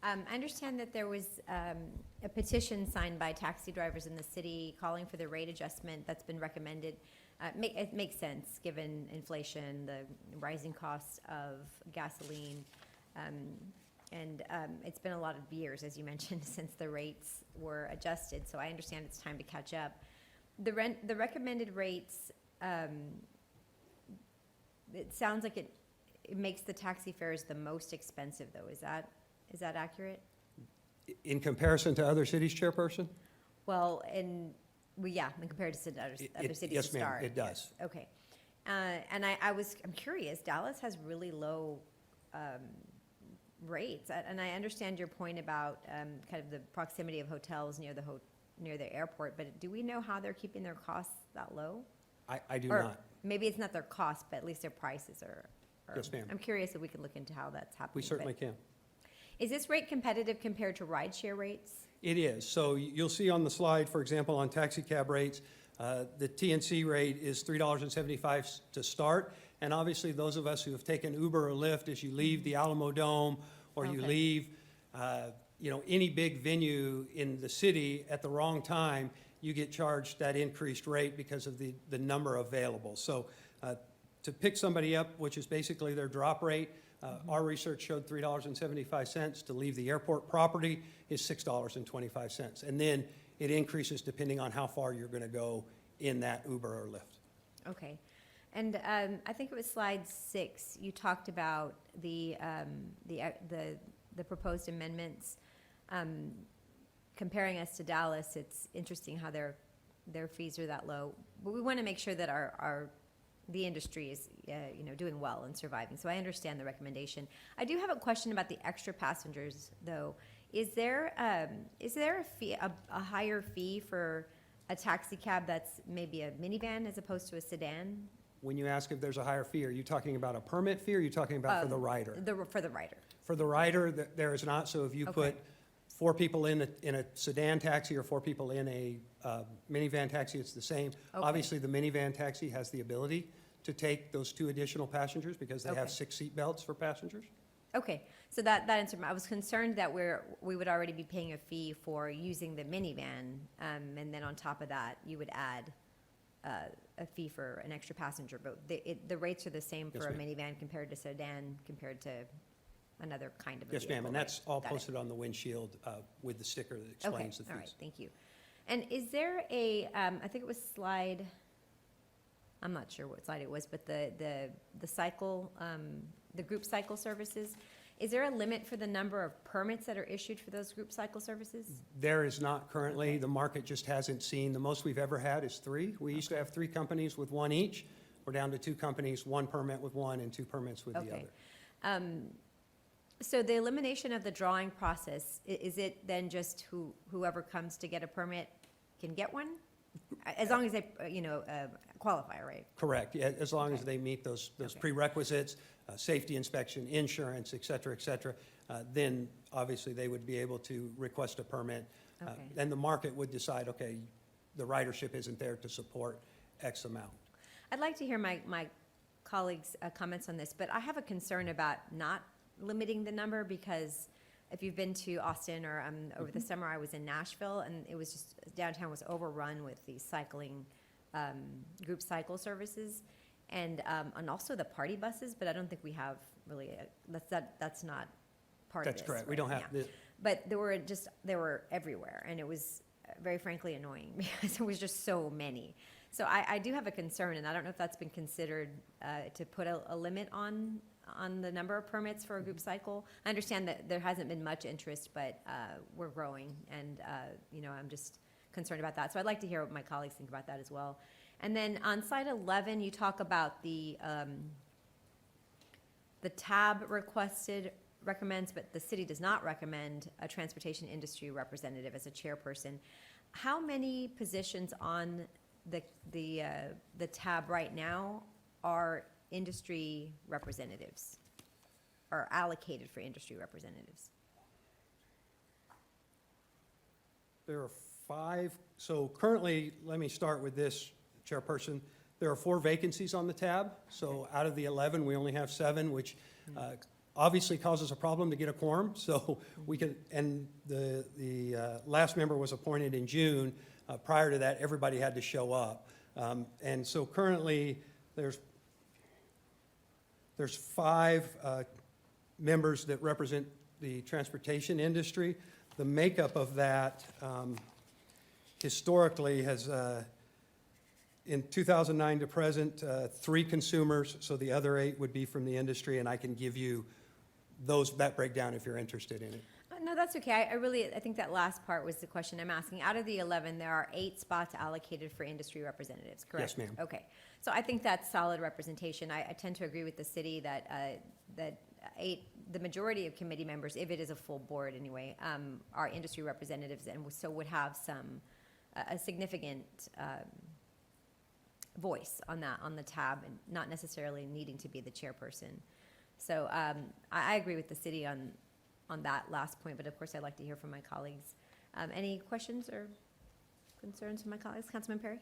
I understand that there was a petition signed by taxi drivers in the city calling for the rate adjustment that's been recommended. It makes sense, given inflation, the rising costs of gasoline, and it's been a lot of years, as you mentioned, since the rates were adjusted, so I understand it's time to catch up. The recommended rates, it sounds like it makes the taxi fares the most expensive, though. Is that accurate? In comparison to other cities, Chairperson? Well, yeah, in comparison to other cities to Yes, ma'am, start. it does. Okay. And I'm curious, Dallas has really low rates. And I understand your point about kind of the proximity of hotels near the airport, but do we know how they're keeping their costs that low? I do Or not. maybe it's not their cost, but at least their prices are. Yes, ma'am. I'm curious if we can look into how that's happening. We certainly can. Is this rate competitive compared to rideshare rates? It is. So you'll see on the slide, for example, on taxi cab rates, the TNC rate is $3.75 to start. And obviously, those of us who have taken Uber or Lyft, as you leave the Alamo Dome or you Okay. leave, any big venue in the city at the wrong time, you get charged that increased rate because of the number available. So to pick somebody up, which is basically their drop rate, our research showed $3.75. To leave the airport property is $6.25. And then it increases depending on how far you're going to go in that Uber or Lyft. Okay. And I think it was slide 6, you talked about the proposed amendments. Comparing us to Dallas, it's interesting how their fees are that low. But we want to make sure that the industry is, doing well and surviving. So I understand the recommendation. I do have a question about the extra passengers, though. Is there a higher fee for a taxi cab that's maybe a minivan as opposed to a sedan? When you ask if there's a higher fee, are you talking about a permit fee or are you talking about for the rider? For the rider. For the rider, there is not. So if you Okay. put 4 people in a sedan taxi or 4 people in a minivan taxi, it's the same. Okay. Obviously, the minivan taxi has the ability to take those 2 additional passengers because they have Okay. 6 seat belts for passengers. Okay, so that answered I was concerned that we would already be paying a fee for using the minivan, and then on top of that, you would add a fee for an extra passenger. But the rates are the same Yes, for a ma'am. minivan compared to sedan, compared to another kind of a Yes, vehicle. ma'am, and right? that's all Got it. posted on the windshield with the sticker that Okay, explains the fees. all right, thank you. And is there I think it was slide, I'm not sure what slide it was, but the cycle, the group cycle services, is there a limit for the number of permits that are issued for those group cycle services? There is not currently. Okay. The market just hasn't seen. The most we've ever had is 3. We used to have 3 companies with 1 each. We're down to 2 companies, 1 permit with 1 and 2 permits with the Okay. other. So the elimination of the drawing process, is it then just whoever comes to get a permit can get one? As long as they, qualify, right? Correct, yeah, as long as Okay. they meet those Okay. prerequisites, safety inspection, insurance, et cetera, then obviously they would be able to request a permit. Okay. Then the market would decide, okay, the ridership isn't there to support X amount. I'd like to hear my colleagues' comments on this, but I have a concern about not limiting the number, because if you've been to Austin or over the summer, I was in Nashville, and it was just, downtown was overrun with these cycling, group cycle services, and also the party buses, but I don't think we have really, that's not part of this. That's correct, we right? don't have, Yeah. But they were everywhere, and it was very frankly annoying because there was just so many. So I do have a concern, and I don't know if that's been considered to put a limit on the number of permits for a group cycle. I understand that there hasn't been much interest, but we're growing, and I'm just concerned about that. So I'd like to hear what my colleagues think about that as well. And then on slide 11, you talk about the tab recommends, but the city does not recommend a transportation industry representative as a chairperson. How many positions on the tab right now are industry representatives, or allocated for industry representatives? There are 5, so currently, let me start with this, Chairperson. There are 4 vacancies on the tab, so out of the 11, we only have 7, which obviously causes a problem to get a quorum, so we can, and the last member was appointed in June. Prior to that, everybody had to show up. And so currently, there's 5 members that represent the transportation industry. The makeup of that historically has, in 2009 to present, 3 consumers, so the other 8 would be from the industry, and I can give you that breakdown if you're interested in it. No, that's okay. I think that last part was the question I'm asking. Out of the 11, there are 8 spots allocated for industry representatives, correct? Yes, ma'am. Okay. So I think that's solid representation. I tend to agree with the city that, the majority of committee members, if it is a full board anyway, are industry representatives and so would have a significant voice on the tab and not necessarily needing to be the chairperson. So I agree with the city on that last point, but of course I'd like to hear from my colleagues. Any questions or concerns from my colleagues? Councilman Perry?